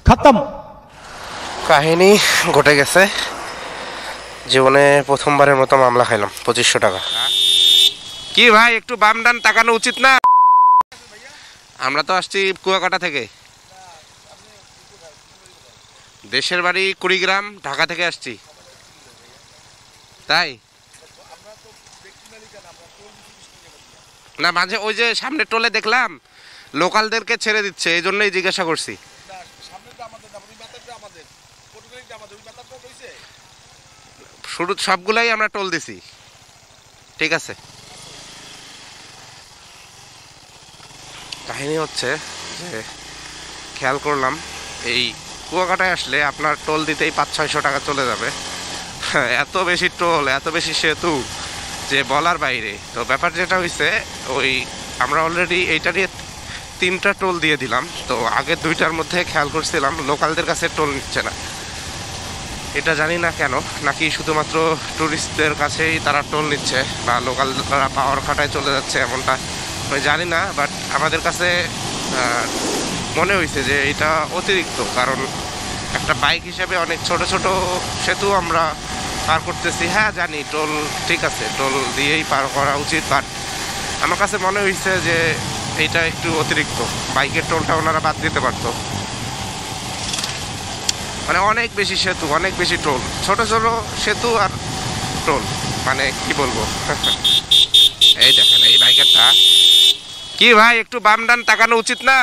খতম। কাহিনী ঘটে গেছে, জীবনে প্রথমবারের মতো মামলা খাইলাম 2500 টাকা। কি ভাই একটু বাম ডান তাকানো উচিত না? আমরা তো আসছি কুয়াকাটা থেকে, দেশের বাড়ি কুড়িগ্রাম, ঢাকা থেকে আসছি। তাই না, মাঝে ওই যে সামনে টোলে দেখলাম লোকালদেরকে ছেড়ে দিচ্ছে, এই জন্যই জিজ্ঞাসা করছি। শুরু সবগুলাই আমরা টোল দিছি, ঠিক আছে। কাহিনী হচ্ছে যে খেয়াল করলাম এই কুয়াকাটায় আসলে আপনার টোল দিতেই 500-600 টাকা চলে যাবে। এত বেশি টোল, এত বেশি সেতু যে বলার বাইরে। তো ব্যাপার যেটা হয়েছে, ওই আমরা অলরেডি এইটারই 3টা টোল দিয়ে দিলাম। তো আগের 2টার মধ্যে খেয়াল করছিলাম লোকালদের কাছে টোল নিচ্ছে না। এটা জানি না কেন, নাকি শুধুমাত্র ট্যুরিস্টদের কাছেই তারা টোল নিচ্ছে বা লোকাল তারা পাওয়ার খাটায় চলে যাচ্ছে, এমনটা আমি জানি না। বাট আমাদের কাছে মনে হয়েছে যে এটা অতিরিক্ত, কারণ একটা বাইক হিসেবে অনেক ছোট ছোট সেতু আমরা পার করতেছি। হ্যাঁ জানি টোল ঠিক আছে, টোল দিয়েই পার করা উচিত, বাট আমার কাছে মনে হয়েছে যে এইটা একটু অতিরিক্ত। বাইকের টোলটা ওনারা বাদ দিতে পারতো। মানে অনেক বেশি সেতু, অনেক বেশি টোল, ছোট ছোট সেতু আর টোল, মানে কি বলবো। এই দেখেন এই বাইকারটা, কি ভাই একটু বাম ডান তাকানো উচিত না?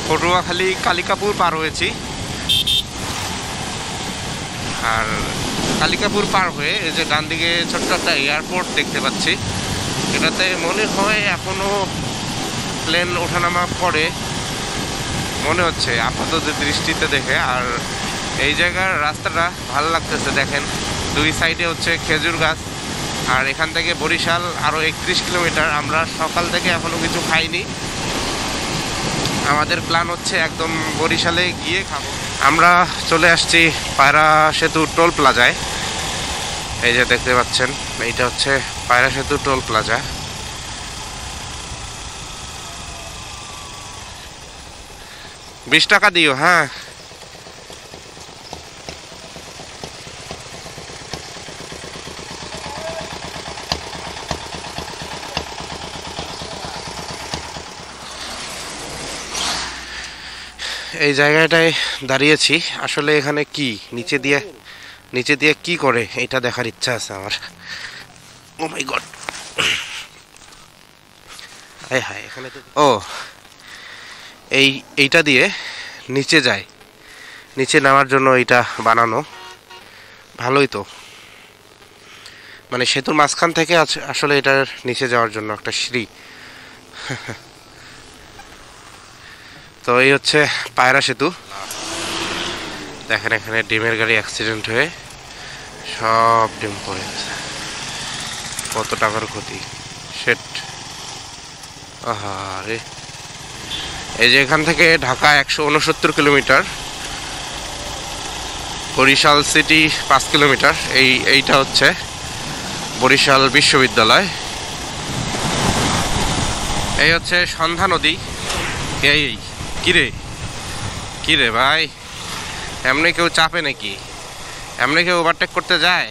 পটুয়াখালী কালিকাপুর পার হয়েছি, আর কালিকাপুর পার হয়ে এই যে ডান দিকে ছোট্ট একটা এয়ারপোর্ট দেখতে পাচ্ছি। এটাতে মনে হয় এখনো প্লেন ওঠানামা করে মনে হচ্ছে আপাতত দৃষ্টিতে দেখে। আর এই জায়গার রাস্তাটা ভালো লাগতেছে, দেখেন 2 সাইডে হচ্ছে খেজুর গাছ। আর এখান থেকে বরিশাল আরও 31 কিলোমিটার। আমরা সকাল থেকে এখনো কিছু খাইনি, আমাদের প্ল্যান হচ্ছে একদম বরিশালে গিয়ে খাবো। আমরা চলে আসছি পায়রা সেতু টোল প্লাজায়। এই যে দেখতে পাচ্ছেন, এইটা হচ্ছে পায়রা সেতু টোল প্লাজা। $20 টাকা দিও। হ্যাঁ এই জায়গাটায় দাঁড়িয়েছি, আসলে এখানে কি নিচে দিয়ে কি করে এটা দেখার ইচ্ছা আছে আমার। ও মাই গড, হায় হায়, এখানে তো এইটা দিয়ে নিচে যায়, নিচে নামার জন্য এইটা বানানো। ভালোই তো, মানে সেতুর মাঝখান থেকে আসলে এটার নিচে যাওয়ার জন্য একটা সিঁড়ি। তো এই হচ্ছে পায়রা সেতু। দেখেন এখানে ডিমের গাড়ি অ্যাক্সিডেন্ট হয়ে সব ডিম পড়ে গেছে, কত টাকার ক্ষতি। সেট আহারে। এই যে এখান থেকে Dhaka 169 kilometre, Barishal city 5 kilometre. এইটা হচ্ছে বরিশাল বিশ্ববিদ্যালয়। এই হচ্ছে সন্ধ্যা নদী। এই কিরে ভাই, এমনি কেউ চাপে নাকি? এমনি কেউ ওভারটেক করতে যায়?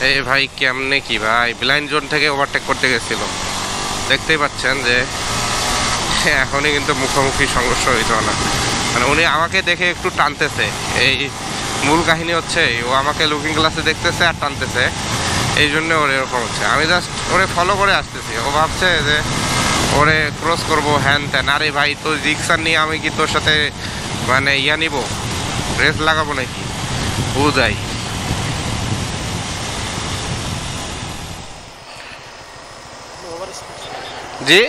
এই ভাই কেমনে কি ভাই, ব্লাইন্ড জোন থেকে ওভারটেক করতে গেছিল। দেখতেই পাচ্ছেন যে এখনই কিন্তু মুখোমুখি সংঘর্ষ হইতো না, মানে উনি আমাকে দেখে একটু টানতেছে। এই মূল কাহিনী হচ্ছে ও আমাকে লুকিং গ্লাসে দেখতেছে আর টানতেছে, এই জন্য ওর এরকম হচ্ছে। আমি জাস্ট ওরে ফলো করে আসতেছি, ও ভাবছে যে ওরে ক্রস করবো হ্যান ত্যান। আরে ভাই তোর রিক্সার নিয়ে আমি কি তোর সাথে মানে নিব, রেস লাগাবো নাকি? বুঝাই। জি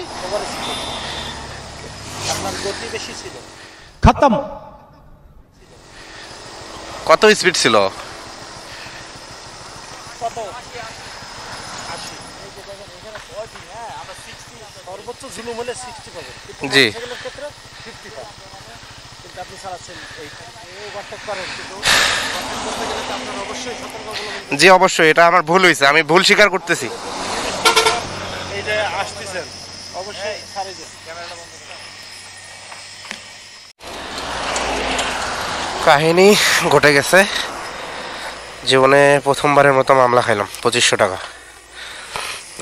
খতম। কত স্পিড ছিল? জি আপনি চালাচ্ছেন, জি অবশ্যই, এটা আমার ভুল হয়েছে, আমি ভুল স্বীকার করতেছি। কাহিনী ঘটে গেছে, জীবনে প্রথমবারের মতো মামলা খাইলাম 2500 টাকা,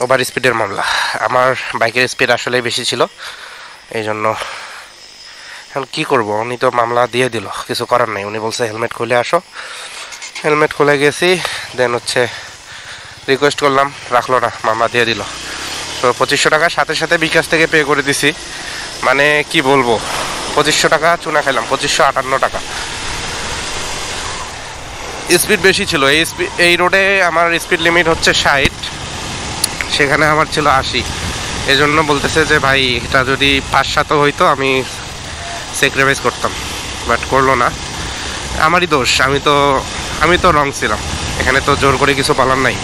ওভার স্পিডের মামলা। আমার বাইকের স্পিড আসলে বেশি ছিল, এই জন্য। এখন কী করবো, উনি তো মামলা দিয়ে দিল, কিছু করার নেই। উনি বলছে হেলমেট খুলে আসো, হেলমেট খুলে গেছি, দেন হচ্ছে রিকোয়েস্ট করলাম, রাখলো না, মামলা দিয়ে দিল। তো 2500 টাকা সাথে সাথে বিকাশ থেকে পে করে দিছি। মানে কি বলবো, 2500 টাকা চুনা খেলাম, 2558 টাকা। স্পিড বেশি ছিল, এই রোডে আমার স্পিড লিমিট হচ্ছে 60, সেখানে আমার ছিল 80। এজন্য বলতেছে যে ভাই এটা যদি 5-7 হইতো আমি স্যাক্রিফাইস করতাম, বাট করলো না। আমারই দোষ, আমি তো রং ছিলাম, এখানে তো জোর করে কিছু বলার নাই।